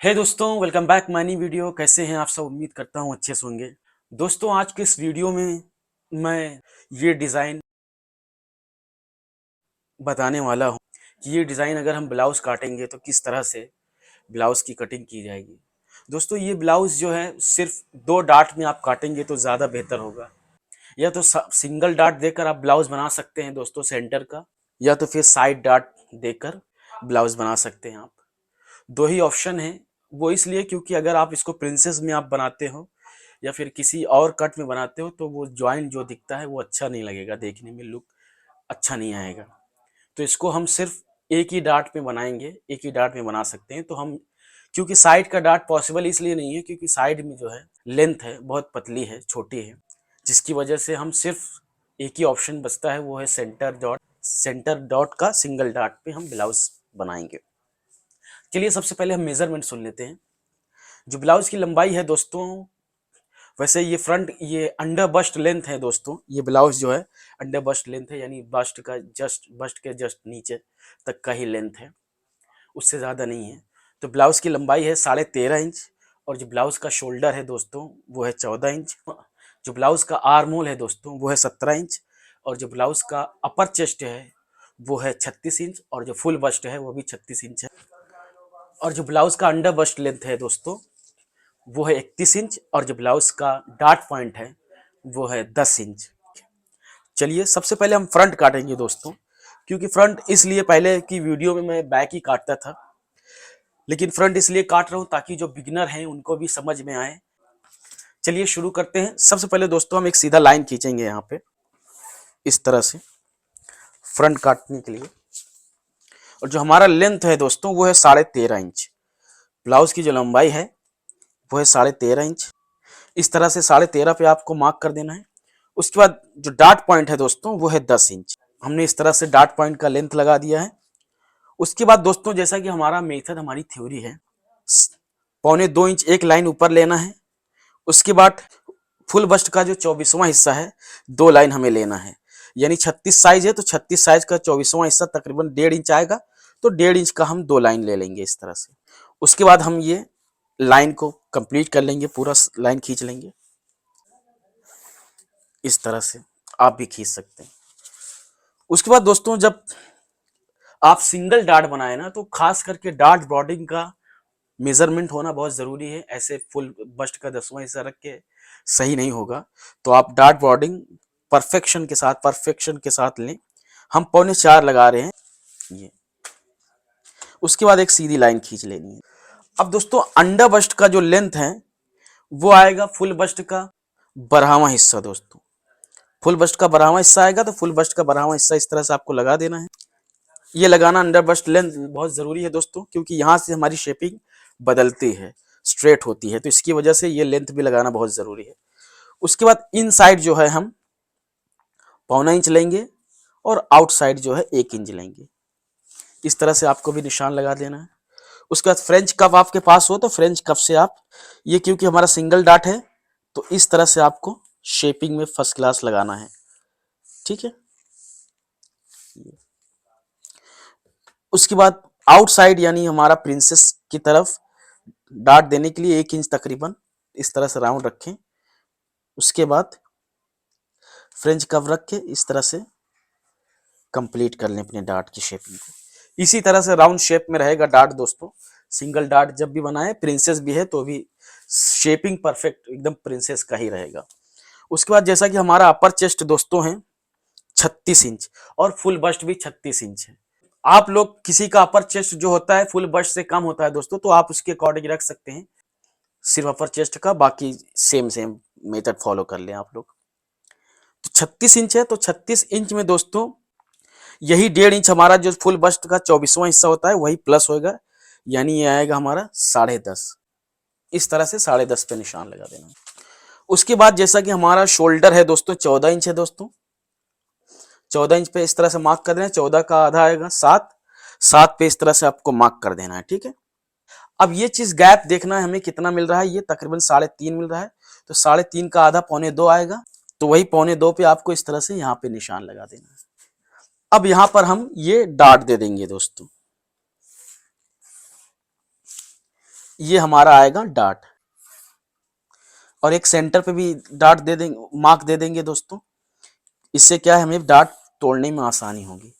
हे दोस्तों, welcome back my new video. कैसे हैं आप सब? उम्मीद करता हूँ अच्छे से होंगे। दोस्तों, आज के इस वीडियो में मैं ये डिज़ाइन बताने वाला हूँ कि ये डिज़ाइन अगर हम ब्लाउज़ काटेंगे तो किस तरह से ब्लाउज़ की कटिंग की जाएगी। दोस्तों, ये ब्लाउज़ जो है सिर्फ 2 डार्ट में आप काटेंगे तो ज़्यादा बेहतर होगा। या तो सिंगल डार्ट देकर आप ब्लाउज़ बना सकते हैं दोस्तों सेंटर का, या तो फिर साइड डार्ट देकर ब्लाउज़ बना सकते हैं आप। 2 ही ऑप्शन हैं। वो इसलिए क्योंकि अगर आप इसको प्रिंसेस में आप बनाते हो या फिर किसी और कट में बनाते हो तो वो जॉइंट जो दिखता है वो अच्छा नहीं लगेगा, देखने में लुक अच्छा नहीं आएगा। तो इसको हम सिर्फ एक ही डार्ट में बनाएंगे, एक ही डार्ट में बना सकते हैं। तो हम क्योंकि साइड का डार्ट पॉसिबल इसलिए नहीं है क्योंकि साइड में जो है लेंथ है बहुत पतली है, छोटी है, जिसकी वजह से हम सिर्फ एक ही ऑप्शन बचता है, वो है सेंटर डॉट का सिंगल डार्ट पे हम ब्लाउज बनाएंगे। चलिए सबसे पहले हम मेजरमेंट सुन लेते हैं। जो ब्लाउज की लंबाई है दोस्तों, वैसे ये अंडर बस्ट लेंथ है दोस्तों। ये ब्लाउज जो है अंडर बस्ट लेंथ है, यानी बस्ट के जस्ट नीचे तक का ही लेंथ है, उससे ज़्यादा नहीं है। तो ब्लाउज की लंबाई है 13.5 इंच। और जो ब्लाउज का शोल्डर है दोस्तों वो है 14 इंच। जो ब्लाउज का आर्म होल है दोस्तों वो है 17 इंच। और जो ब्लाउज का अपर चेस्ट है वो है 36 इंच। और जो फुल बस्ट है वो भी 36 इंच है। और जो ब्लाउज का अंडर बस्ट लेंथ है दोस्तों वो है 31 इंच। और जो ब्लाउज का डार्ट पॉइंट है वो है 10 इंच। चलिए सबसे पहले हम फ्रंट काटेंगे दोस्तों, क्योंकि फ्रंट इसलिए पहले की वीडियो में मैं बैक ही काटता था, लेकिन फ्रंट इसलिए काट रहा हूँ ताकि जो बिगिनर हैं उनको भी समझ में आए। चलिए शुरू करते हैं। सबसे पहले दोस्तों हम एक सीधा लाइन खींचेंगे यहाँ पे इस तरह से फ्रंट काटने के लिए। और जो हमारा लेंथ है दोस्तों वो है 13.5 इंच। ब्लाउज की जो लंबाई है वो है 13.5 इंच। इस तरह से 13.5 पे आपको मार्क कर देना है। उसके बाद जो डार्ट पॉइंट है दोस्तों वो है 10 इंच। हमने इस तरह से डार्ट पॉइंट का लेंथ लगा दिया है। उसके बाद दोस्तों जैसा कि हमारा मेथड, हमारी थ्योरी है, 1.25 इंच एक लाइन ऊपर लेना है। उसके बाद फुल बस्ट का जो 24वां हिस्सा है 2 लाइन हमें लेना है। यानी 36 साइज है तो 36 साइज का 24वां हिस्सा तकरीबन 1.5 इंच आएगा। तो 1.5 इंच का हम 2 लाइन ले लेंगे इस तरह से। उसके बाद हम ये लाइन को कंप्लीट कर लेंगे, पूरा लाइन खींच लेंगे इस तरह से। आप भी खींच सकते हैं। उसके बाद दोस्तों जब आप सिंगल डार्ट बनाए ना तो खास करके डार्ट ब्रॉडिंग का मेजरमेंट होना बहुत जरूरी है। ऐसे फुल बस्ट का 10वां हिस्सा रख के सही नहीं होगा। तो आप डार्ट ब्रॉडिंग परफेक्शन के साथ लें। हम 3.25 लगा रहे हैं ये। उसके बाद एक सीधी लाइन खींच लेनी है। अब दोस्तों अंडर बस्ट का जो लेंथ है वो आएगा फुल बस्ट का 12वां हिस्सा दोस्तों। फुल बस्ट का 12वां हिस्सा आएगा तो फुल बस्ट का 12वां हिस्सा इस तरह से आपको लगा देना है। ये लगाना अंडर बस्ट लेंथ बहुत ज़रूरी है दोस्तों, क्योंकि यहाँ से हमारी शेपिंग बदलती है, स्ट्रेट होती है, तो इसकी वजह से ये लेंथ भी लगाना बहुत ज़रूरी है। उसके बाद इन साइड जो है हम 1.25 इंच लेंगे और आउट साइड जो है 1 इंच लेंगे। इस तरह से आपको भी निशान लगा देना है। उसके बाद फ्रेंच कप आपके पास हो तो फ्रेंच कप से आप ये, क्योंकि हमारा सिंगल डार्ट है तो इस तरह से आपको शेपिंग में फर्स्ट क्लास लगाना है। ठीक है। उसके बाद आउटसाइड यानी हमारा प्रिंसेस की तरफ डार्ट देने के लिए 1 इंच तकरीबन इस तरह से राउंड रखें। उसके बाद फ्रेंच कर्व रख के इस तरह से कंप्लीट कर लें अपने डार्ट की शेपिंग को। इसी तरह से राउंड शेप में रहेगा डार्ट दोस्तों। सिंगल डार्ट जब भी बनाए, प्रिंसेस भी है तो भी शेपिंग परफेक्ट एकदम प्रिंसेस का ही रहेगा। उसके बाद जैसा कि हमारा अपर चेस्ट दोस्तों है 36 इंच और फुल बस्ट भी 36 इंच है। आप लोग किसी का अपर चेस्ट जो होता है फुल बस्ट से कम होता है दोस्तों, तो आप उसके अकॉर्डिंग रख सकते हैं सिर्फ अपर चेस्ट का, बाकी सेम सेम मेथड फॉलो कर लें आप लोग। तो 36 इंच है तो 36 इंच में दोस्तों यही 1.5 इंच हमारा जो फुल बस्ट का 24वां हिस्सा होता है वही प्लस होगा, यानी ये आएगा हमारा 10.5। इस तरह से 10.5 पे निशान लगा देना। उसके बाद जैसा कि हमारा शोल्डर है दोस्तों 14 इंच है दोस्तों। 14 इंच पे इस तरह से मार्क कर देना है। 14 का आधा आएगा 7। 7 पे इस तरह से आपको मार्क कर देना है। ठीक है। अब ये चीज गैप देखना है हमें कितना मिल रहा है। ये तकरीबन 3.5 मिल रहा है, तो 3.5 का आधा 1.25 आएगा। तो वही 1.25 पे आपको इस तरह से यहाँ पे निशान लगा देना है। अब यहाँ पर हम ये डार्ट दे देंगे दोस्तों। ये हमारा आएगा डार्ट, और एक सेंटर पे भी डार्ट दे देंगे, मार्क दे देंगे दोस्तों। इससे क्या है, हमें डार्ट तोड़ने में आसानी होगी।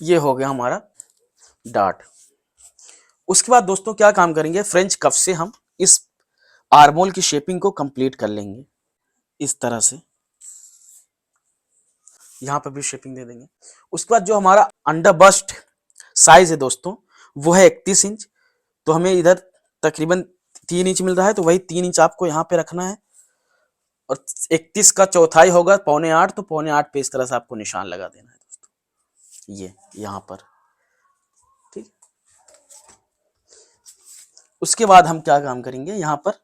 ये हो गया हमारा डार्ट। उसके बाद दोस्तों क्या काम करेंगे, फ्रेंच कफ से हम इस आर्मोल की शेपिंग को कंप्लीट कर लेंगे। इस तरह से यहाँ पर भी शेपिंग दे देंगे। उसके बाद जो हमारा अंडर बस्ट साइज है दोस्तों, वो है 31 इंच। तो हमें इधर तकरीबन 3 इंच मिल रहा है, तो वही 3 इंच आपको यहाँ पे रखना है, और 31 का चौथाई होगा 7.25, तो 7.25 पे इस तरह से आपको निशान लगा देना है दोस्तों, ये यहाँ पर। ठीक, उसके बाद हम क्या काम करेंगे, यहाँ पर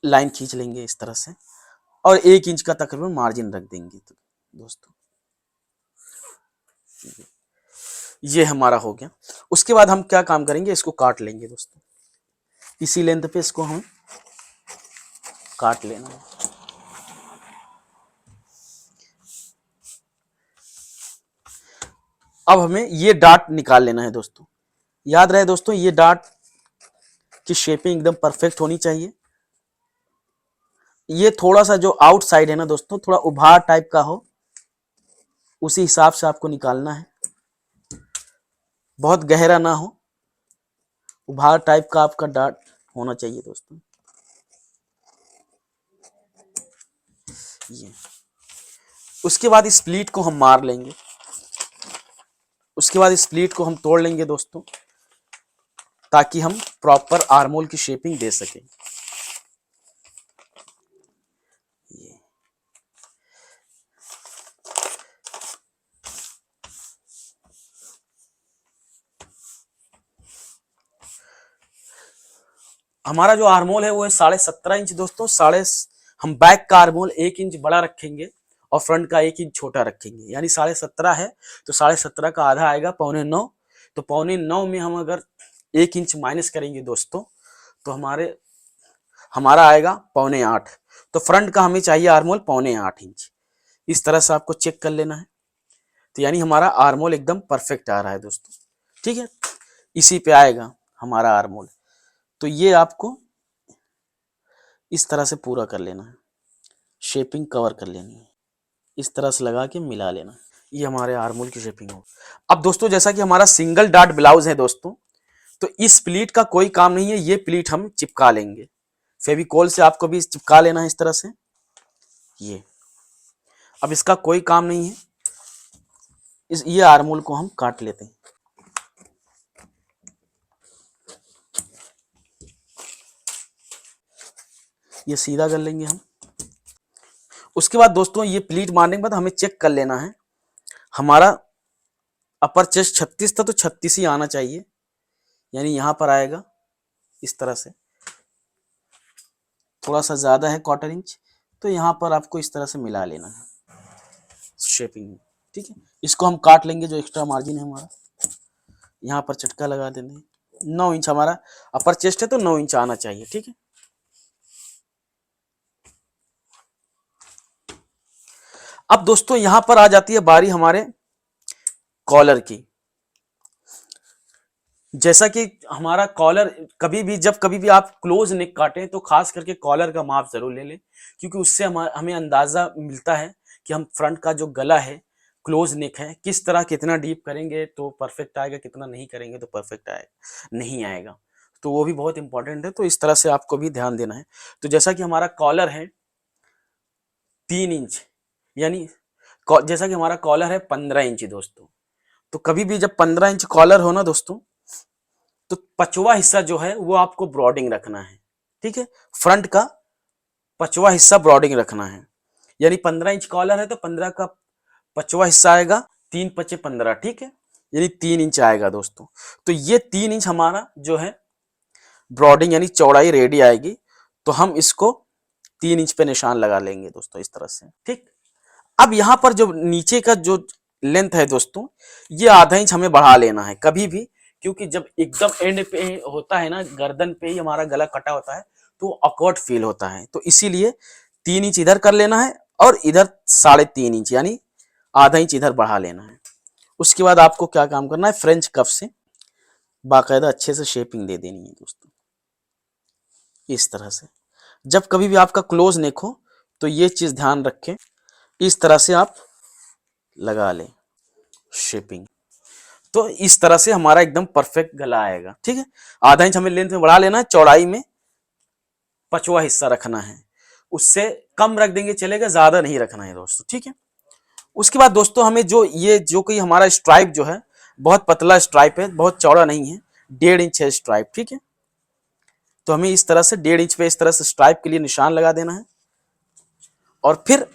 लाइन खींच लेंगे इस तरह से, और 1 इंच का तकरीबन मार्जिन रख देंगे। तो दोस्तों ये हमारा हो गया। उसके बाद हम क्या काम करेंगे, इसको काट लेंगे दोस्तों, इसी लेंथ पे इसको हम काट लेना है। अब हमें ये डार्ट निकाल लेना है दोस्तों। याद रहे दोस्तों, ये डार्ट की शेपिंग एकदम परफेक्ट होनी चाहिए। ये थोड़ा सा जो आउटसाइड है ना दोस्तों, थोड़ा उभार टाइप का हो, उसी हिसाब से आपको निकालना है। बहुत गहरा ना हो, उभार टाइप का आपका डार्ट होना चाहिए दोस्तों। ये उसके बाद इस प्लीट को हम मार लेंगे, उसके बाद इस प्लीट को हम तोड़ लेंगे दोस्तों, ताकि हम प्रॉपर आर्मोल की शेपिंग दे सकें। ये हमारा जो आर्मोल है वो है 17.5 इंच दोस्तों। हम बैक का आर्मोल 1 इंच बड़ा रखेंगे और फ्रंट का 1 इंच छोटा रखेंगे, यानी 17.5 है, तो 17.5 का आधा आएगा 9.25। तो 9.25 में हम अगर 1 इंच माइनस करेंगे दोस्तों, तो हमारा आएगा 7.25। तो फ्रंट का हमें चाहिए आर्मोल 7.25 इंच। इस तरह से आपको चेक कर लेना है। तो यानी हमारा आर्मोल एकदम परफेक्ट आ रहा है दोस्तों। ठीक है, इसी पे आएगा हमारा आर्मोल। तो ये आपको इस तरह से पूरा कर लेना है, शेपिंग कवर कर लेनी है, इस तरह से लगा के मिला लेना है। ये हमारे आर्मोल की शेपिंग हो। अब दोस्तों जैसा कि हमारा सिंगल डार्ट ब्लाउज है दोस्तों, तो इस प्लीट का कोई काम नहीं है, ये प्लीट हम चिपका लेंगे। फेविकोल से आपको भी चिपका लेना है इस तरह से। ये अब इसका कोई काम नहीं है। ये आर्मोल को हम काट लेते हैं। ये सीधा कर लेंगे हम। उसके बाद दोस्तों ये प्लीट मारने के बाद हमें चेक कर लेना है, हमारा अपर चेस्ट 36 था, तो 36 ही आना चाहिए, यानी यहां पर आएगा इस तरह से। थोड़ा सा ज्यादा है 1/4 इंच, तो यहां पर आपको इस तरह से मिला लेना है शेपिंग में। ठीक है, इसको हम काट लेंगे, जो एक्स्ट्रा मार्जिन है हमारा यहाँ पर चटका लगा देंगे। 9 इंच हमारा अपर चेस्ट है, तो 9 इंच आना चाहिए। ठीक है, अब दोस्तों यहां पर आ जाती है बारी हमारे कॉलर की। जैसा कि हमारा कॉलर कभी भी आप क्लोज नेक काटें, तो खास करके कॉलर का माप जरूर ले लें, क्योंकि उससे हमें अंदाजा मिलता है कि हम फ्रंट का जो गला है, क्लोज नेक है, किस तरह कितना डीप करेंगे तो परफेक्ट आएगा, कितना नहीं करेंगे तो परफेक्ट आएगा नहीं आएगा। तो वो भी बहुत इंपॉर्टेंट है, तो इस तरह से आपको भी ध्यान देना है। तो जैसा कि हमारा कॉलर है 3 इंच, यानी जैसा कि हमारा कॉलर है 15 इंच दोस्तों, तो कभी भी जब 15 इंच कॉलर हो ना दोस्तों, तो 5वां हिस्सा जो है वो आपको ब्रॉडिंग रखना है। ठीक है, फ्रंट का 5वां हिस्सा ब्रॉडिंग रखना है, यानी 15 इंच कॉलर है, तो 15 का 5वां हिस्सा आएगा, 3×5 = 15। ठीक है, यानी 3 इंच आएगा दोस्तों। तो ये 3 इंच हमारा जो है ब्रॉडिंग यानी चौड़ाई रेडी आएगी, तो हम इसको 3 इंच पे निशान लगा लेंगे दोस्तों इस तरह से। ठीक, अब यहाँ पर जो नीचे का जो लेंथ है दोस्तों, ये आधा इंच हमें बढ़ा लेना है कभी भी, क्योंकि जब एकदम एंड पे होता है ना, गर्दन पे ही हमारा गला कटा होता है, तो ऑकवर्ड फील होता है। तो इसीलिए 3 इंच इधर कर लेना है, और इधर 3.5 इंच यानी आधा इंच इधर बढ़ा लेना है। उसके बाद आपको क्या काम करना है, फ्रेंच कफ से बाकायदा अच्छे से शेपिंग दे देनी है दोस्तों, इस तरह से। जब कभी भी आपका क्लोज नेक हो तो ये चीज ध्यान रखें, इस तरह से आप लगा लें शेपिंग। तो इस तरह से हमारा एकदम परफेक्ट गला आएगा। ठीक है, आधा इंच हमें लेंथ में बढ़ा लेना है, चौड़ाई में 5वां हिस्सा रखना है, उससे कम रख देंगे चलेगा, ज्यादा नहीं रखना है दोस्तों। ठीक है, उसके बाद दोस्तों हमें जो ये जो कोई हमारा स्ट्राइप जो है बहुत पतला स्ट्राइप है, बहुत चौड़ा नहीं है, 1.5 इंच है स्ट्राइप। ठीक है, तो हमें इस तरह से 1.5 इंच पे इस तरह से स्ट्राइप के लिए निशान लगा देना है, और फिर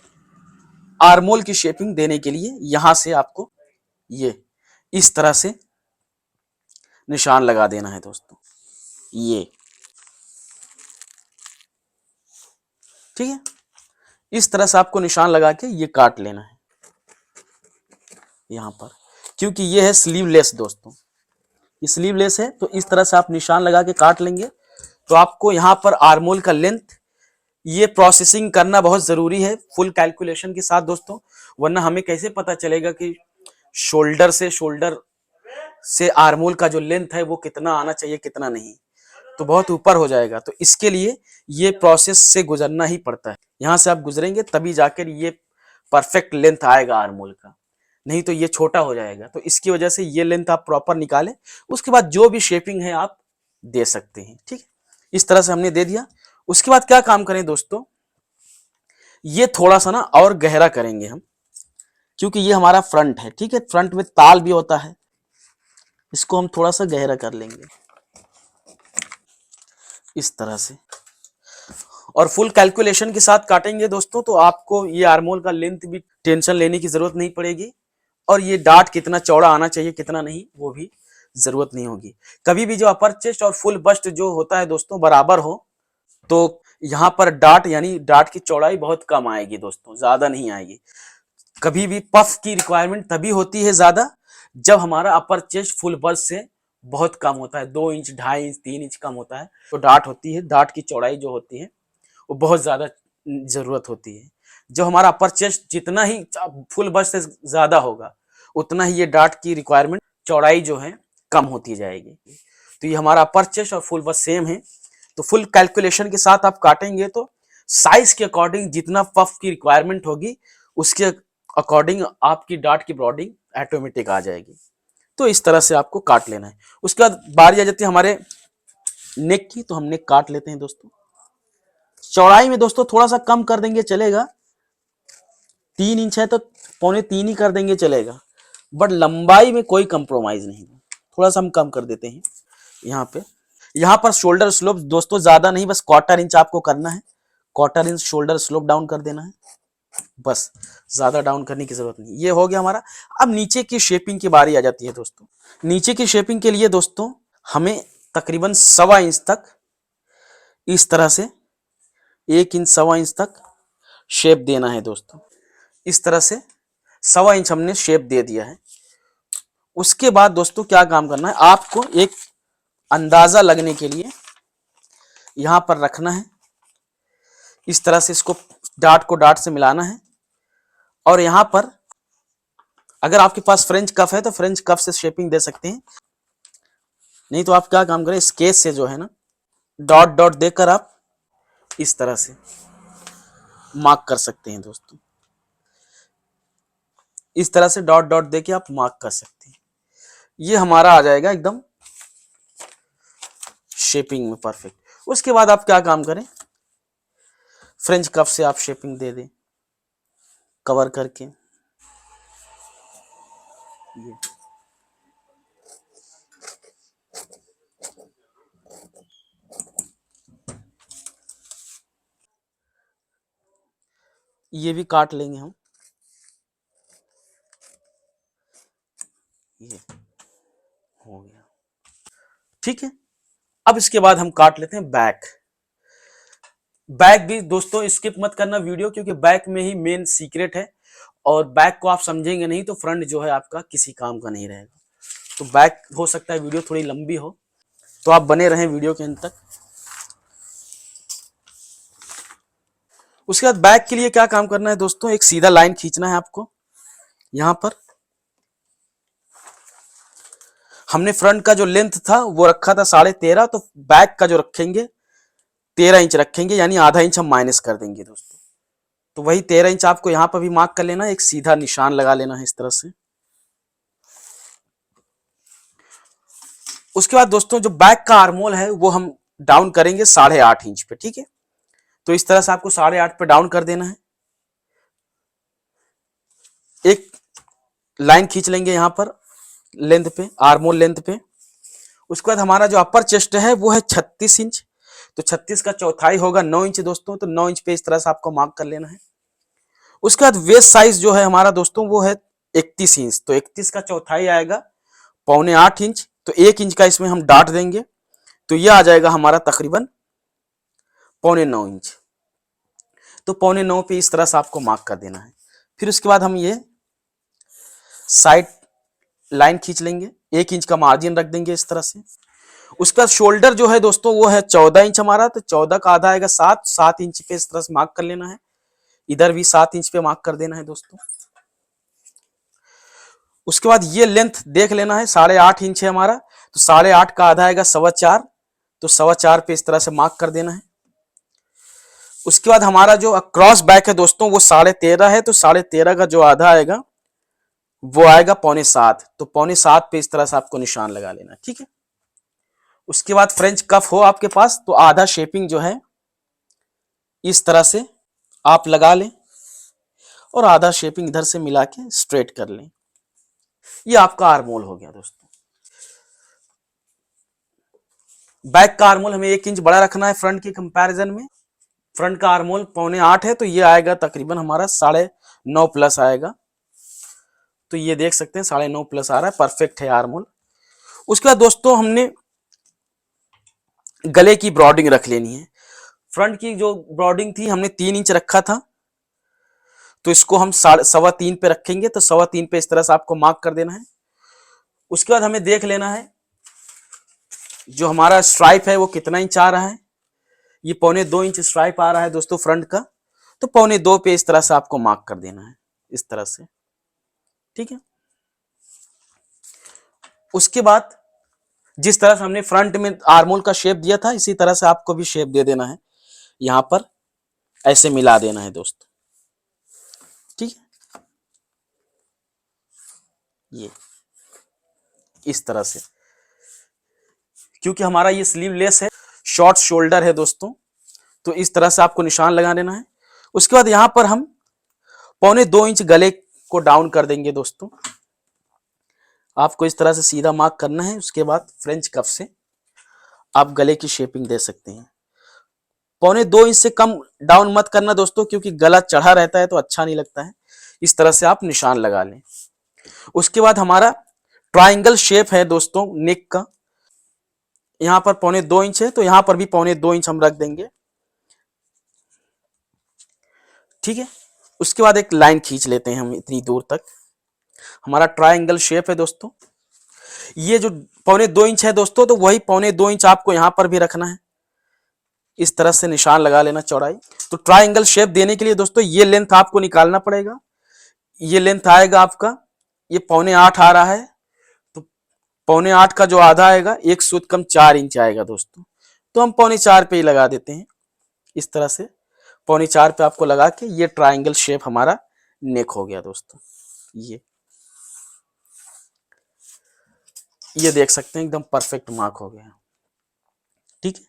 आर्मोल की शेपिंग देने के लिए यहां से आपको ये इस तरह से निशान लगा देना है दोस्तों, ये। ठीक है, इस तरह से आपको निशान लगा के ये काट लेना है यहां पर, क्योंकि ये है स्लीवलेस दोस्तों, ये स्लीवलेस है, तो इस तरह से आप निशान लगा के काट लेंगे। तो आपको यहां पर आर्मोल का लेंथ ये प्रोसेसिंग करना बहुत जरूरी है फुल कैलकुलेशन के साथ दोस्तों, वरना हमें कैसे पता चलेगा कि शोल्डर से आर्मोल का जो लेंथ है वो कितना आना चाहिए कितना नहीं, तो बहुत ऊपर हो जाएगा। तो इसके लिए ये प्रोसेस से गुजरना ही पड़ता है, यहां से आप गुजरेंगे तभी जाकर ये परफेक्ट लेंथ आएगा आर्मोल का, नहीं तो ये छोटा हो जाएगा। तो इसकी वजह से ये लेंथ आप प्रॉपर निकालें, उसके बाद जो भी शेपिंग है आप दे सकते हैं। ठीक है, इस तरह से हमने दे दिया। उसके बाद क्या काम करें दोस्तों, ये थोड़ा सा ना और गहरा करेंगे हम, क्योंकि ये हमारा फ्रंट है। ठीक है, फ्रंट में ताल भी होता है, इसको हम थोड़ा सा गहरा कर लेंगे इस तरह से, और फुल कैलकुलेशन के साथ काटेंगे दोस्तों, तो आपको ये आर्मोल का लेंथ भी टेंशन लेने की जरूरत नहीं पड़ेगी, और ये डार्ट कितना चौड़ा आना चाहिए कितना नहीं वो भी जरूरत नहीं होगी। कभी भी जो अपर चेस्ट और फुल बस्ट जो होता है दोस्तों बराबर हो, तो यहाँ पर डार्ट यानी डार्ट की चौड़ाई बहुत कम आएगी दोस्तों, ज्यादा नहीं आएगी। कभी भी पफ की रिक्वायरमेंट तभी होती है ज्यादा जब हमारा अपर चेस्ट फुल बस्ट से बहुत कम होता है, 2 इंच 2.5 इंच 3 इंच कम होता है, तो डार्ट होती है, डार्ट की चौड़ाई जो होती है वो बहुत ज्यादा जरूरत होती है। जो हमारा अपर चेस्ट जितना ही फुल बस्ट से ज्यादा होगा उतना ही ये डार्ट की रिक्वायरमेंट चौड़ाई जो है कम होती जाएगी। तो ये हमारा अपर चेस्ट और फुल बस्ट सेम है, तो फुल कैलकुलेशन के साथ आप काटेंगे तो साइज के अकॉर्डिंग जितना पफ की रिक्वायरमेंट होगी उसके अकॉर्डिंग आपकी डार्ट की ब्रॉडिंग ऑटोमेटिक आ जाएगी। तो इस तरह से आपको काट लेना है। उसके बाद बारी आ जाती है हमारे नेक की, तो हम नेक काट लेते हैं दोस्तों। चौड़ाई में दोस्तों थोड़ा सा कम कर देंगे चलेगा, 3 इंच है तो 2.25 ही कर देंगे चलेगा, बट लंबाई में कोई कंप्रोमाइज नहीं, थोड़ा सा हम कम कर देते हैं यहाँ पे। यहाँ पर शोल्डर स्लोप दोस्तों ज्यादा नहीं, बस 1/4 इंच आपको करना है, 1/4 इंच शोल्डर स्लोप डाउन कर देना है, बस, ज्यादा डाउन करने की जरूरत नहीं। ये हो गया हमारा। अब नीचे की शेपिंग की बारी आ जाती है दोस्तों। नीचे की शेपिंग के लिए दोस्तों हमें तकरीबन 1.25 इंच तक इस तरह से 1 इंच 1.25 इंच तक शेप देना है दोस्तों। इस तरह से 1.25 इंच हमने शेप दे दिया है। उसके बाद दोस्तों क्या काम करना है, आपको एक अंदाजा लगने के लिए यहां पर रखना है, इस तरह से इसको डार्ट को डार्ट से मिलाना है, और यहां पर अगर आपके पास फ्रेंच कफ है तो फ्रेंच कफ से शेपिंग दे सकते हैं, नहीं तो आप क्या काम करें, स्केच से जो है ना डॉट डॉट देकर आप इस तरह से मार्क कर सकते हैं दोस्तों। इस तरह से डॉट डॉट देके आप मार्क कर सकते हैं, ये हमारा आ जाएगा एकदम शेपिंग में परफेक्ट। उसके बाद आप क्या काम करें, फ्रेंच कफ से आप शेपिंग दे दें कवर करके, ये भी काट लेंगे हम, ये हो गया। ठीक है, अब इसके बाद हम काट लेते हैं बैक। बैक भी दोस्तों स्किप मत करना वीडियो, क्योंकि बैक में ही मेन सीक्रेट है, और बैक को आप समझेंगे नहीं तो फ्रंट जो है आपका किसी काम का नहीं रहेगा। तो बैक हो सकता है वीडियो थोड़ी लंबी हो, तो आप बने रहें वीडियो के अंत तक। उसके बाद बैक के लिए क्या काम करना है दोस्तों, एक सीधा लाइन खींचना है आपको यहां पर। हमने फ्रंट का जो लेंथ था वो रखा था 13.5, तो बैक का जो रखेंगे 13 इंच रखेंगे, यानी आधा इंच हम माइनस कर देंगे दोस्तों। तो वही 13 इंच आपको यहां पर भी मार्क कर लेना है, एक सीधा निशान लगा लेना है इस तरह से। उसके बाद दोस्तों जो बैक का आर्मोल है वो हम डाउन करेंगे 8.5 इंच पे, ठीक है। तो इस तरह से आपको 8.5 पे डाउन कर देना है। एक लाइन खींच लेंगे यहां पर लेंथ पे, आर्मोल लेंथ पे। उसके बाद हमारा जो अपर चेस्ट है वो है 36 इंच, तो 36 का चौथाई होगा 9 इंच दोस्तों, तो 9 इंच पे इस तरह से आपको मार्क कर लेना है। उसके बाद वेस्ट साइज जो है हमारा दोस्तों वो है 31 इंच, तो 31 का चौथाई आएगा 7.25 इंच, तो 1 इंच का इसमें हम डाट देंगे, तो यह आ जाएगा हमारा तकरीबन 8.25 इंच। तो 8.25 पे इस तरह से आपको मार्क कर देना है। फिर उसके बाद हम ये साइड लाइन खींच लेंगे, 1 इंच का मार्जिन रख देंगे इस तरह से। उसके बाद शोल्डर जो है दोस्तों वो है 14 इंच हमारा, तो 14 का आधा आएगा 7 इंच पे इस तरह से मार्क कर लेना है। इधर भी 7 इंच पे मार्क कर देना है दोस्तों। उसके बाद ये लेंथ देख लेना है, 8.5 इंच है हमारा, तो 8.5 का आधा आएगा 4.25, तो 4.25 पे इस तरह से मार्क कर देना है। उसके बाद हमारा जो क्रॉस बैक है दोस्तों वो 13.5 है, तो 13.5 का जो आधा आएगा वो आएगा 6.25, तो 6.25 पे इस तरह से आपको निशान लगा लेना, ठीक है। उसके बाद फ्रेंच कफ हो आपके पास, तो आधा शेपिंग जो है इस तरह से आप लगा लें और आधा शेपिंग इधर से मिला के स्ट्रेट कर लें। ये आपका आर्मोल हो गया दोस्तों। बैक का आर्मोल हमें 1 इंच बड़ा रखना है फ्रंट के कंपैरिजन में। फ्रंट का आर्मोल 7.25 है, तो ये आएगा तकरीबन हमारा 9.5 प्लस आएगा, तो ये देख सकते हैं 9.5 प्लस आ रहा है, परफेक्ट है आर्मोल। उसके बाद दोस्तों हमने गले की ब्रॉडिंग रख लेनी है। फ्रंट की जो ब्रॉडिंग थी हमने 3 इंच रखा था, तो इसको हम 3.25 पे रखेंगे, तो 3.25 पे इस तरह से आपको मार्क कर देना है। उसके बाद हमें देख लेना है जो हमारा स्ट्राइप है वो कितना इंच आ रहा है। ये 2.25 इंच स्ट्राइप आ रहा है दोस्तों फ्रंट का, तो 2.25 पे इस तरह से आपको मार्क कर देना है इस तरह से, ठीक है। उसके बाद जिस तरह से हमने फ्रंट में आर्मोल का शेप दिया था इसी तरह से आपको भी शेप दे देना है, यहां पर ऐसे मिला देना है दोस्तों, ठीक है। ये इस तरह से, क्योंकि हमारा ये स्लीवलेस है, शॉर्ट शोल्डर है दोस्तों, तो इस तरह से आपको निशान लगा देना है। उसके बाद यहां पर हम 2.25 इंच गले को डाउन कर देंगे दोस्तों, आपको इस तरह से सीधा मार्क करना है। उसके बाद फ्रेंच कफ से आप गले की शेपिंग दे सकते हैं। 2.25 इंच से कम डाउन मत करना दोस्तों, क्योंकि गला चढ़ा रहता है तो अच्छा नहीं लगता है। इस तरह से आप निशान लगा लें। उसके बाद हमारा ट्राइंगल शेप है दोस्तों नेक का, यहां पर 2.25 इंच है, तो यहां पर भी 2.25 इंच हम रख देंगे, ठीक है। उसके बाद एक लाइन खींच लेते हैं हम इतनी दूर तक, हमारा ट्राइंगल शेप है दोस्तों। ये जो 2.25 इंच है दोस्तों, तो वही 2.25 इंच आपको यहां पर भी रखना है, इस तरह से निशान लगा लेना चौड़ाई। तो ट्राइंगल शेप देने के लिए दोस्तों ये लेंथ आपको निकालना पड़ेगा। ये लेंथ आएगा आपका, ये 7.25 आ रहा है, तो 7.25 का जो आधा आएगा 1 कम 4 इंच आएगा दोस्तों, तो हम 4.25 पे ही लगा देते हैं इस तरह से। 4.25 पे आपको लगा के ये ट्राइंगल शेप हमारा नेक हो गया दोस्तों। ये देख सकते हैं एकदम परफेक्ट मार्क हो गया, ठीक है।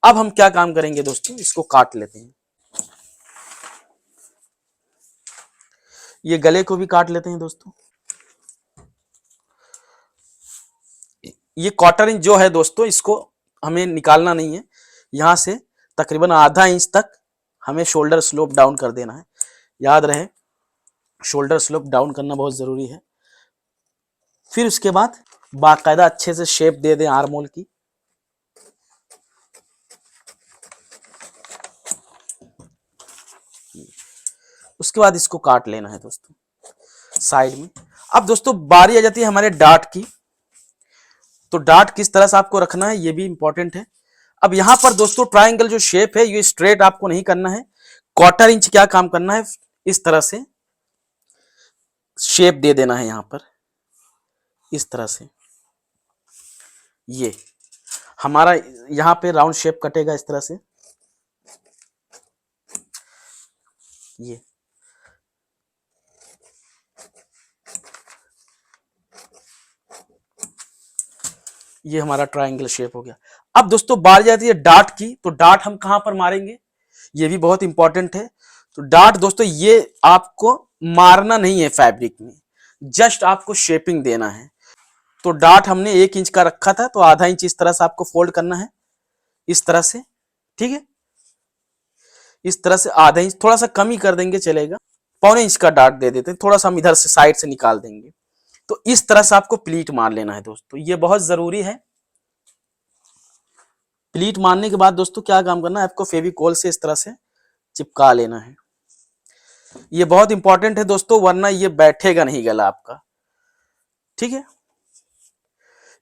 अब हम क्या काम करेंगे दोस्तों, इसको काट लेते हैं। ये गले को भी काट लेते हैं दोस्तों। ये 1/4 इंच जो है दोस्तों इसको हमें निकालना नहीं है, यहां से तकरीबन आधा इंच तक हमें शोल्डर स्लोप डाउन कर देना है। याद रहे शोल्डर स्लोप डाउन करना बहुत जरूरी है। फिर उसके बाद बाकायदा अच्छे से शेप दे दें आर्मोल की। उसके बाद इसको काट लेना है दोस्तों साइड में। अब दोस्तों बारी आ जाती है हमारे डार्ट की, तो डार्ट किस तरह से आपको रखना है ये भी इंपॉर्टेंट है। अब यहां पर दोस्तों ट्राइंगल जो शेप है ये स्ट्रेट आपको नहीं करना है, 1/4 इंच क्या काम करना है, इस तरह से शेप दे देना है यहां पर, इस तरह से ये हमारा यहाँ पे राउंड शेप कटेगा इस तरह से। ये हमारा ट्रायंगल शेप हो गया। अब दोस्तों बारी आती है डार्ट की, तो डार्ट हम कहां पर मारेंगे, ये भी बहुत इंपॉर्टेंट है। तो डार्ट दोस्तों ये आपको मारना नहीं है फैब्रिक में, जस्ट आपको शेपिंग देना है। तो डार्ट हमने 1 इंच का रखा था, तो आधा इंच इस तरह से आपको फोल्ड करना है, इस तरह से, ठीक है। इस तरह से आधा इंच, थोड़ा सा कम ही कर देंगे चलेगा, 1/4 इंच का डार्ट दे देते हैं, थोड़ा सा हम इधर से साइड से निकाल देंगे। तो इस तरह से आपको प्लीट मार लेना है दोस्तों, ये बहुत जरूरी है। प्लीट मारने के बाद दोस्तों क्या काम करना है, आपको फेविकोल से इस तरह से चिपका लेना है। ये बहुत इंपॉर्टेंट है दोस्तों, वरना ये बैठेगा नहीं गला आपका, ठीक है।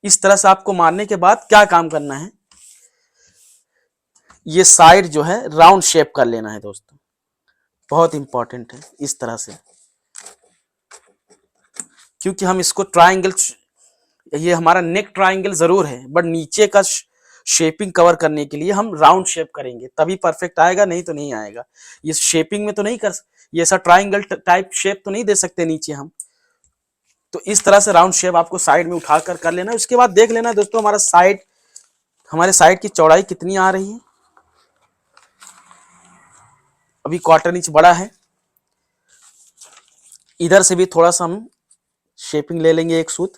इस तरह से आपको मारने के बाद क्या काम करना है, ये साइड जो है राउंड शेप कर लेना है दोस्तों, बहुत इंपॉर्टेंट है। इस तरह से, क्योंकि हम इसको ट्रायंगल, ये हमारा नेक ट्रायंगल जरूर है, बट नीचे का शेपिंग कवर करने के लिए हम राउंड शेप करेंगे, तभी परफेक्ट आएगा, नहीं तो नहीं आएगा। ये शेपिंग में तो नहीं कर, ये ऐसा ट्रायंगल टाइप शेप तो नहीं दे सकते नीचे हम। तो इस तरह से राउंड शेप आपको साइड में उठाकर कर लेना है। उसके बाद देख लेना दोस्तों हमारे साइड की चौड़ाई कितनी आ रही है। अभी 1/4 इंच बड़ा है, इधर से भी थोड़ा सा हम शेपिंग ले लेंगे, एक सूत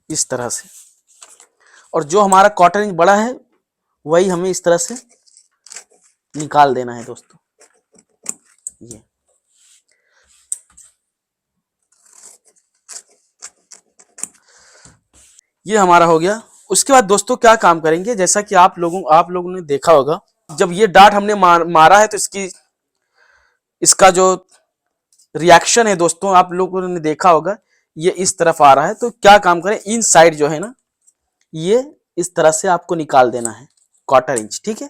इस तरह से। और जो हमारा 1/4 इंच बड़ा है वही हमें इस तरह से निकाल देना है दोस्तों। ये हमारा हो गया। उसके बाद दोस्तों क्या काम करेंगे, जैसा कि आप लोगों ने देखा होगा, जब ये डार्ट हमने मारा है तो इसका जो रिएक्शन है दोस्तों, आप लोगों ने देखा होगा, ये इस तरफ आ रहा है। तो क्या काम करें, इन साइड जो है ना, ये इस तरह से आपको निकाल देना है 1/4 इंच, ठीक है।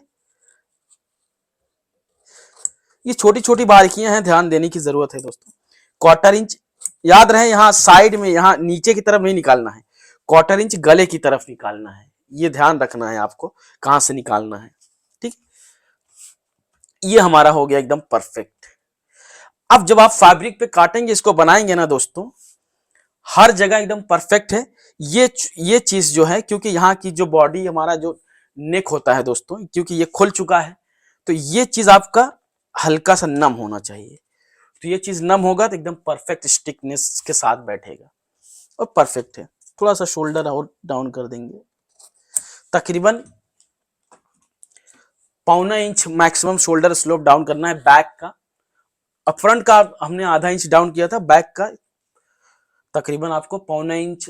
ये छोटी छोटी बारीकियां हैं, ध्यान देने की जरूरत है दोस्तों। 1/4 इंच याद रहे, यहाँ साइड में, यहाँ नीचे की तरफ नहीं निकालना है, 1/4 इंच गले की तरफ निकालना है, ये ध्यान रखना है आपको कहां से निकालना है, ठीक। ये हमारा हो गया एकदम परफेक्ट। अब जब आप फैब्रिक पे काटेंगे, इसको बनाएंगे ना दोस्तों, हर जगह एकदम परफेक्ट है। ये चीज जो है, क्योंकि यहाँ की जो बॉडी, हमारा जो नेक होता है दोस्तों, क्योंकि ये खुल चुका है, तो ये चीज आपका हल्का सा नम होना चाहिए। तो ये चीज नम होगा तो एकदम परफेक्ट स्टिकनेस के साथ बैठेगा और परफेक्ट है। थोड़ा सा शोल्डर और डाउन कर देंगे, तकरीबन 1/4 inch maximum shoulder slope down करना है बैक का। अब फ्रंट का हमने आधा इंच डाउन किया था, बैक का तकरीबन आपको 1/4 इंच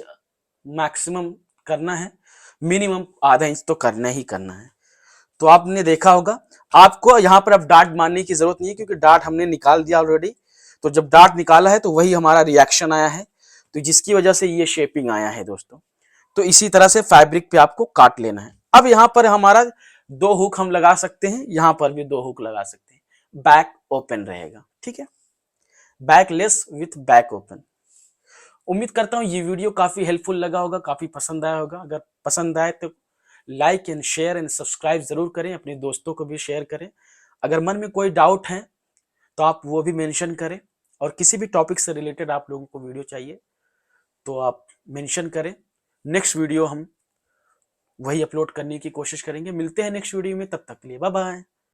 मैक्सिमम करना है, मिनिमम आधा इंच तो करना ही करना है। तो आपने देखा होगा, आपको यहाँ पर अब डार्ट मारने की जरूरत नहीं है, क्योंकि डार्ट हमने निकाल दिया ऑलरेडी। तो जब डार्ट निकाला है तो वही हमारा रिएक्शन आया है, तो जिसकी वजह से ये शेपिंग आया है दोस्तों। तो इसी तरह से फैब्रिक पे आपको काट लेना है। अब यहाँ पर हमारा 2 हुक हम लगा सकते हैं, यहाँ पर भी 2 हुक लगा सकते हैं, बैक ओपन रहेगा, ठीक है, back less with back open. उम्मीद करता हूँ ये वीडियो काफी हेल्पफुल लगा होगा, काफी पसंद आया होगा। अगर पसंद आए तो like and share and subscribe जरूर करें, अपने दोस्तों को भी शेयर करें। अगर मन में कोई डाउट है तो आप वो भी मेंशन करें, और किसी भी टॉपिक से रिलेटेड आप लोगों को वीडियो चाहिए तो आप मेंशन करें। नेक्स्ट वीडियो हम वही अपलोड करने की कोशिश करेंगे। मिलते हैं नेक्स्ट वीडियो में, तब तक के लिए बाय बाय।